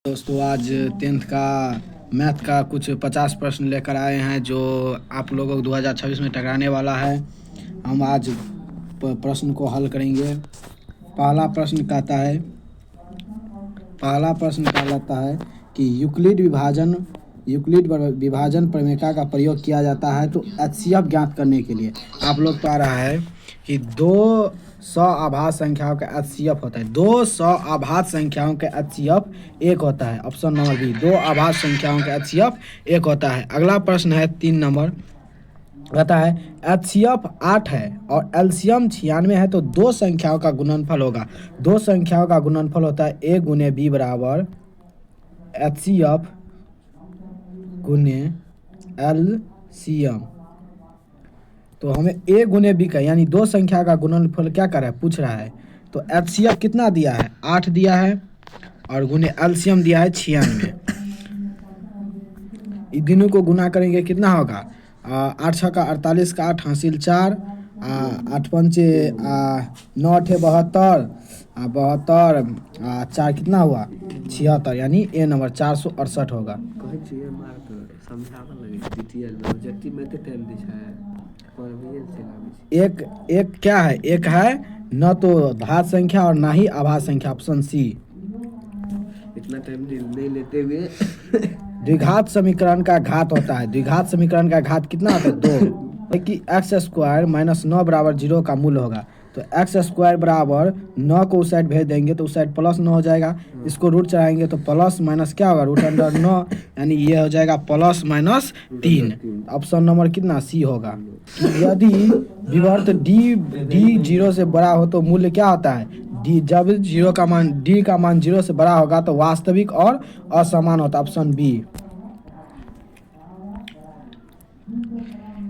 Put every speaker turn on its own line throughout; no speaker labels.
दोस्तों आज 10th का मैथ का कुछ 50 प्रश्न लेकर आए हैं जो आप लोगों को 2026 में टकराने वाला है। हम आज प्रश्न को हल करेंगे। पहला प्रश्न कहलाता है कि यूक्लिड विभाजन प्रमेय का प्रयोग किया जाता है तो HCF ज्ञात करने के लिए। आप लोग पा रहा है कि 200 आभाज्य संख्याओं का HCF होता है। 200 आभाज्य संख्याओं का HCF 1 होता है। ऑप्शन नंबर बी, 2 आभाज्य संख्याओं का HCF 1 होता है। अगला प्रश्न है 3 नंबर, कहता है HCF 8 है और LCM 96 है तो दो संख्याओं का गुणनफल होगा। दो संख्याओं का गुणनफल होता है A गुने B बराबर HCF गुने LCM। तो हमें A गुने B का यानी दो संख्या का गुणनफल क्या कर रहा है, पूछ रहा है। तो HCF कितना दिया है, 8 दिया है और गुने LCM दिया है 96। इन दोनों को गुना करेंगे कितना होगा, 8 6 का 48 का 8 हासिल 4, 8 पंचे 9 8 72, 4 कितना हुआ 76, यानी A नंबर 468 होगा। एक क्या है, एक है न तो घात संख्या और ना ही आभाज्य संख्या, ऑप्शन सी।
इतना टाइम नहीं लेते हुए
द्विघात समीकरण का घात होता है। द्विघात समीकरण का घात कितना होता है, 2। कि एक्स स्क्वायर माइनस 9 बराबर 0 का मूल होगा। तो एक्स स्क्वायर बराबर 9 को उस साइड भेज देंगे तो उस साइड प्लस 9 हो जाएगा। इसको रूट चढ़ाएंगे तो प्लस माइनस क्या होगा, रूट अंडर 9, यानी ये हो जाएगा प्लस माइनस 3। ऑप्शन नंबर कितना, सी होगा। यदि विवर्त डी 0 से बड़ा हो तो मूल्य क्या होता है, डी। जब डी का मान 0 से बड़ा होगा तो वास्तविक और असमान होता है, ऑप्शन बी।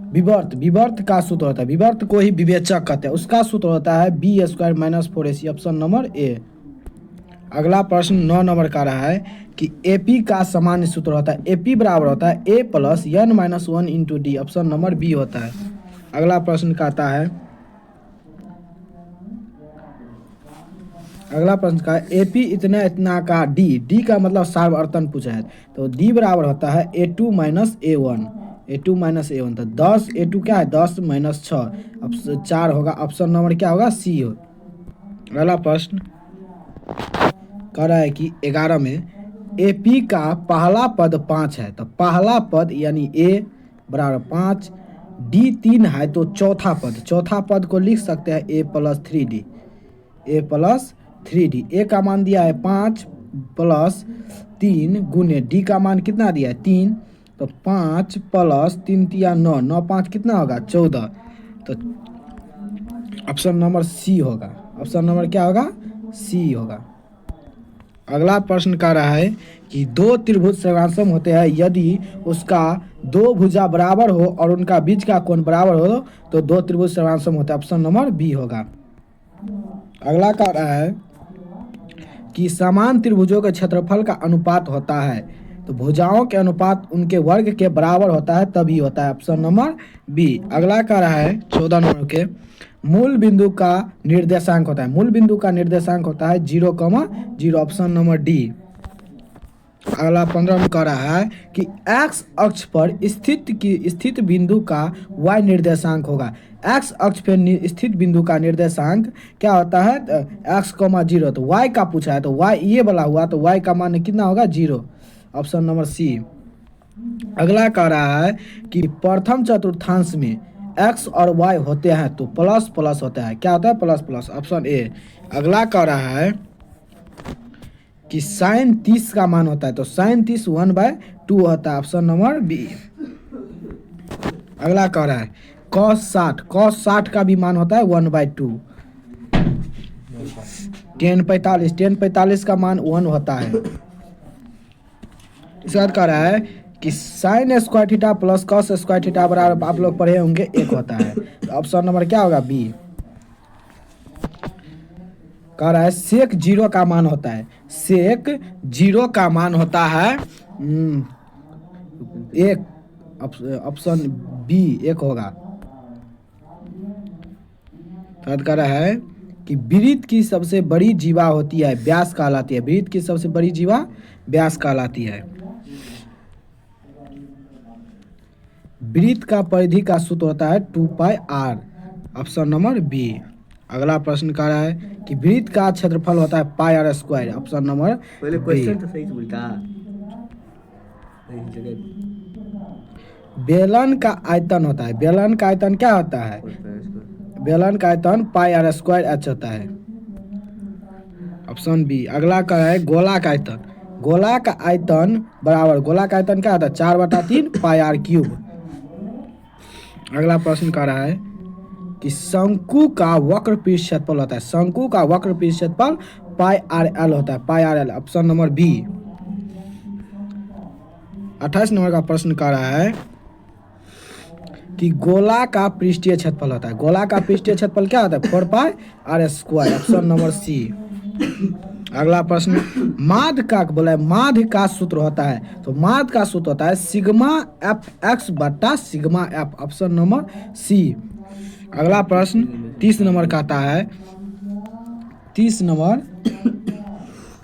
विवर्त का सूत्र होता है, विवर्त को ही विवेचक कहते हैं, उसका सूत्र होता है B square minus 4AC, option number A. अगला प्रश्न 9 नंबर का रहा है कि AP का सामान्य सूत्र होता है, AP बराबर होता है A plus n minus 1 into D, option number B होता है। अगला प्रश्न कहता है, AP इतना का D का मतलब सार्ववर्तन पूछा है तो D बराबर होता है A2 minus A1, A2 minus A1। तो 10 A2 क्या है, 10 माइनस 6, अब 4 होगा, ऑप्शन नंबर क्या होगा, सी हो। अगला प्रश्न कह रहा है कि 11 में AP का पहला पद 5 है तो पहला पद यानी A बराबर 5, D 3 है तो चौथा पद को लिख सकते हैं A plus 3D, A plus 3D। A का मान दिया है 5 प्लस 3 गुने D का मान कितना दिया है 3, तो 5 प्लस 3 तिया 9, 9 5 कितना होगा 14। तो ऑप्शन नंबर सी होगा, ऑप्शन नंबर क्या होगा, सी होगा। अगला प्रश्न कह रहा है कि दो त्रिभुज सर्वांसम होते हैं यदि उसका दो भुजा बराबर हो और उनका बीच का कोण बराबर हो तो दो त्रिभुज सर्वांसम होता है, ऑप्शन नंबर बी होगा। अगला कह रहा है कि समान त्रिभुजों के क्षेत्रफल का अनुपात होता है तो भुजाओं के अनुपात उनके वर्ग के बराबर होता है तभी होता है, ऑप्शन नंबर बी। अगला कह रहा है 14 नंबर के, मूल बिंदु का निर्देशांक होता है, मूल बिंदु का निर्देशांक होता है 0,0, ऑप्शन नंबर डी। अगला 15 में कह रहा है कि एक्स अक्ष पर स्थित बिंदु का y निर्देशांक होगा। एक्स अक्ष पर स्थित बिंदु का निर्देशांक क्या होता है, x, 0। तो y का पूछा है तो y ये वाला हुआ तो y का मान कितना होगा 0, ऑप्शन नंबर सी। अगला कह रहा है कि प्रथम चतुर्थांश में x और y होते हैं तो प्लस प्लस होता है, क्या होता है, प्लस प्लस, ऑप्शन ए। अगला कह रहा है कि साइन 30 का मान होता है तो साइन 30 1/2 होता है, ऑप्शन नंबर बी। अगला कह रहा है कॉस 60 का भी मान होता है 1/2। tan 45 का मान 1 होता है। इसके बाद कह रहा है कि sine square theta plus cos square theta बराबर आप लोग पढ़े होंगे 1 होता है, तो ऑप्शन नंबर क्या होगा, बी। कह रहा है सेक 0 का मान होता है, सेक 0 का मान होता है 1, ऑप्शन बी 1 होगा। तो कह रहा है कि वृत्त की सबसे बड़ी जीवा होती है व्यास कहलाती है, वृत्त की सबसे बड़ी जीवा व्यास कहलाती है। वृत्त का परिधि का सूत्र होता है 2πr, ऑप्शन नंबर बी। अगला प्रश्न कह रहा है कि वृत्त का क्षेत्रफल होता है πr², ऑप्शन नंबर
पहले
बी।
क्वेश्चन तो सही से बोलता सही जगह
बेलन का आयतन होता है, बेलन का आयतन क्या होता है? बेलन का आयतन πr²h होता है, ऑप्शन बी। अगला कह रहा है गोला का आयतन, गोला का आयतन बराबर, गोला का आयतन क्या होता है? 4/3 πr³। अगला प्रश्न कह रहा है कि शंकु का वक्र पृष्ठ क्षेत्रफल होता है, शंकु का वक्र पृष्ठ क्षेत्रफल πrl होता है, πrl, option number B. 28 number का प्रश्न कह रहा है कि गोला का पृष्ठीय क्षेत्रफल होता है, गोला का पृष्ठीय क्षेत्रफल क्या होता है? 4πr², option number C. अगला प्रश्न माध्य का बोला है, माध्य का सूत्र होता है, तो माध्य का सूत्र होता है सिग्मा fx बटा sigma f, option number C. अगला प्रश्न 30 नंबर कहता है, 30 नंबर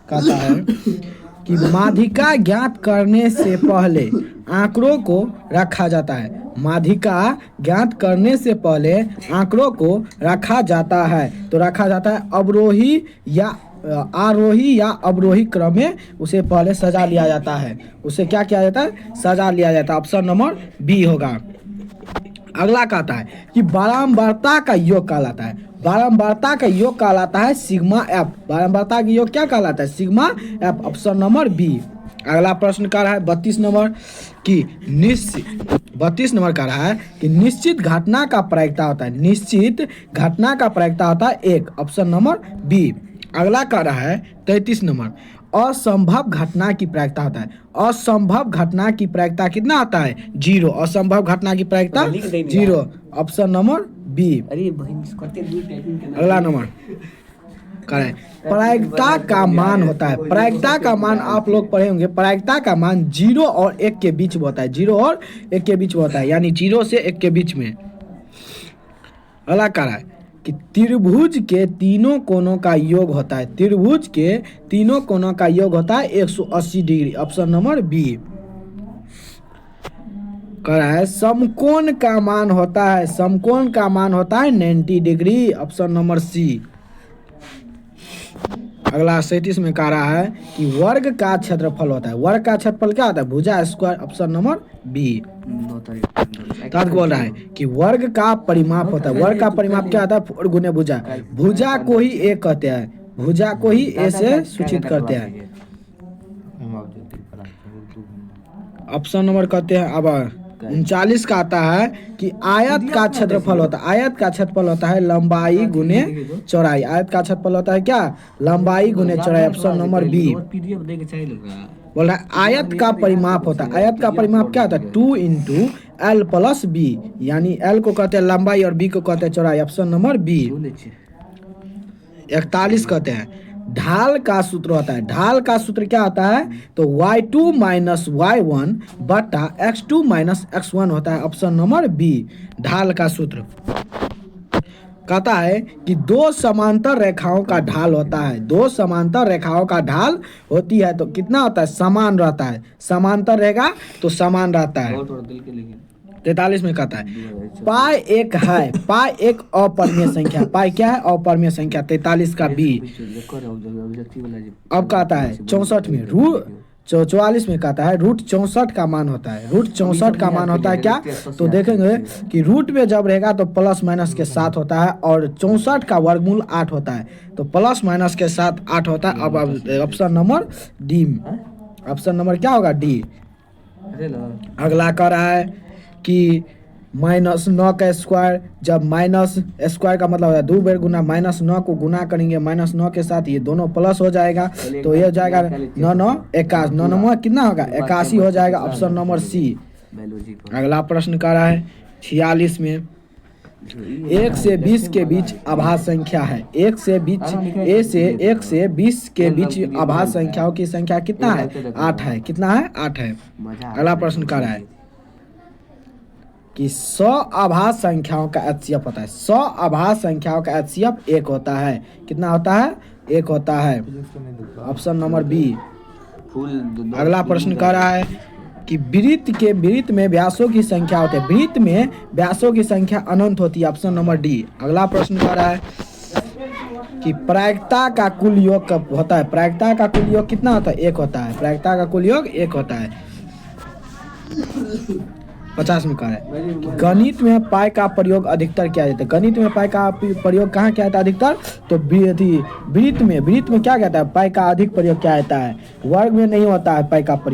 कहता है कि माध्यिका ज्ञात करने से पहले आंकड़ों को रखा जाता है, माध्यिका ज्ञात करने से पहले आंकड़ों को रखा जाता है, तो रखा जाता है अवरोही या आरोही या अवरोही क्रम में, उसे पहले सजा लिया जाता है, उसे क्या किया जाता है? सजा लिया जाता है, ऑप्शन नंबर बी होगा। अगला कहता है कि बारंबारता का योग कहलाता है, बारंबारता का योग कहलाता है सिग्मा एफ, बारंबारता का योग क्या कहलाता है? Sigma F, option number B. अगला प्रश्न कह रहा है 32 नंबर की 32 नंबर कह रहा है कि निश्चित घटना का प्रायिकता होता है, निश्चित घटना का प्रायिकता होता है 1, ऑप्शन नंबर बी। अगला कह रहा है 33 नंबर असंभव घटना की प्रायिकता होता है, असंभव घटना की प्रायिकता कितना आता है? 0, असंभव घटना की प्रायिकता 0, ऑप्शन नंबर बी। अगला नंबर कह रहा है प्रायिकता का मान होता है, प्रायिकता का मान आप लोग पढ़े होंगे, प्रायिकता का मान 0 और 1 के बीच में होता है, 0 और 1 के बीच में होता है, यानी 0 से 1 के बीच में। अगला कह रहा है कि त्रिभुज के तीनों कोनों का योग होता है, त्रिभुज के तीनों कोनों का योग होता है 180 डिग्री, ऑप्शन नंबर बी। कह रहा है समकोण का मान होता है, समकोण का मान होता है 90 डिग्री, ऑप्शन नंबर सी। अगला 37 में कह रहा है कि वर्ग का क्षेत्रफल होता है, वर्ग का क्षेत्रफल क्या होता है? भुजा स्क्वायर, ऑप्शन नंबर बी। तब बोल रहा है कि वर्ग का परिमाप होता है, वर्ग का परिमाप क्या होता है? 4 गुने भुजा, भुजा को ही ए कहते हैं, भुजा को ही ए से सूचित करते हैं, ऑप्शन नंबर कहते हैं। अब 39 का आता है कि आयत का क्षेत्रफल होता है, आयत का क्षेत्रफल होता है लंबाई गुने चौड़ाई, आयत का क्षेत्रफल होता है क्या? लंबाई गुने चौड़ाई, ऑप्शन नंबर बी। बोल रहा है आयत का परिमाप होता है, आयत का परिमाप क्या होता है? 2 × L + B, यानी L को कहते हैं लंबाई और B को कहते हैं चौड़ाई, ऑप्शन नंबर बी। 41 कहते हैं ढाल का सूत्र होता है, ढाल का सूत्र क्या होता है? तो y2 - y1 बटा x2 - x1 होता है, ऑप्शन नंबर बी। ढाल का सूत्र कहता है कि 2 समांतर रेखाओं का ढाल होता है, 2 समांतर रेखाओं का ढाल होती है तो कितना होता है? समान रहता है, समांतर रहेगा तो समान रहता है। 43 में कहता है पाई एक है, पाई एक अपरिमेय संख्या, पाई क्या है? अपरिमेय संख्या, 43 का बी। अब कहता है 64 में 44 में कहता है रूट 64 का मान होता है, रूट 64 का मान होता है क्या? तो देखेंगे कि रूट में जब रहेगा तो प्लस माइनस के साथ होता है और 64 का वर्गमूल 8 होता है, तो प्लस माइनस के साथ 8 होता है। अब option number D, option number क्या होगा? डी। अगला कह रहा है कि -9 का स्क्वायर, जब माइनस स्क्वायर का मतलब होता है 2 बार गुना, -9 को गुना करेंगे -9 के साथ, ये दोनों प्लस हो जाएगा, तो ये हो जाएगा 9 9 81, 9 9 कितना होगा? 81 हो जाएगा, ऑप्शन नंबर सी। अगला प्रश्न कर रहा है 46 में 1 से 20 के बीच अभाज्य संख्या है, 1 से 20 के बीच अभाज्य संख्याओं की संख्या कितना है? 8 है, कितना है? 8 है। अगला प्रश्न कर रहा है कि 100 अभाज्य संख्याओं का एचसीएफ होता है, 100 अभाज्य संख्याओं का एचसीएफ 1 होता है, कितना होता है? 1 होता है, ऑप्शन नंबर बी।
फुल
अगला प्रश्न कह रहा है कि वृत्त में व्यासों की संख्या होती है, वृत्त में व्यासों की संख्या अनंत होती है, ऑप्शन नंबर डी। अगला प्रश्न कह रहा है कि प्रायिकता का कुल योग कब होता है, प्रायिकता का कुल योग कितना होता है, 1 होता है, प्रायिकता का कुल योग 1 होता है। 50 में कह रहा है कि गणित में पाई का प्रयोग अधिकतर किया जाता है, गणित में पाई का प्रयोग कहाँ किया जाता है अधिकतर, तो वृत्त में क्या कहता है, पाई का अधिक प्रयोग किया जाता है, वर्ग में नहीं होता है पाई का प्रयोग।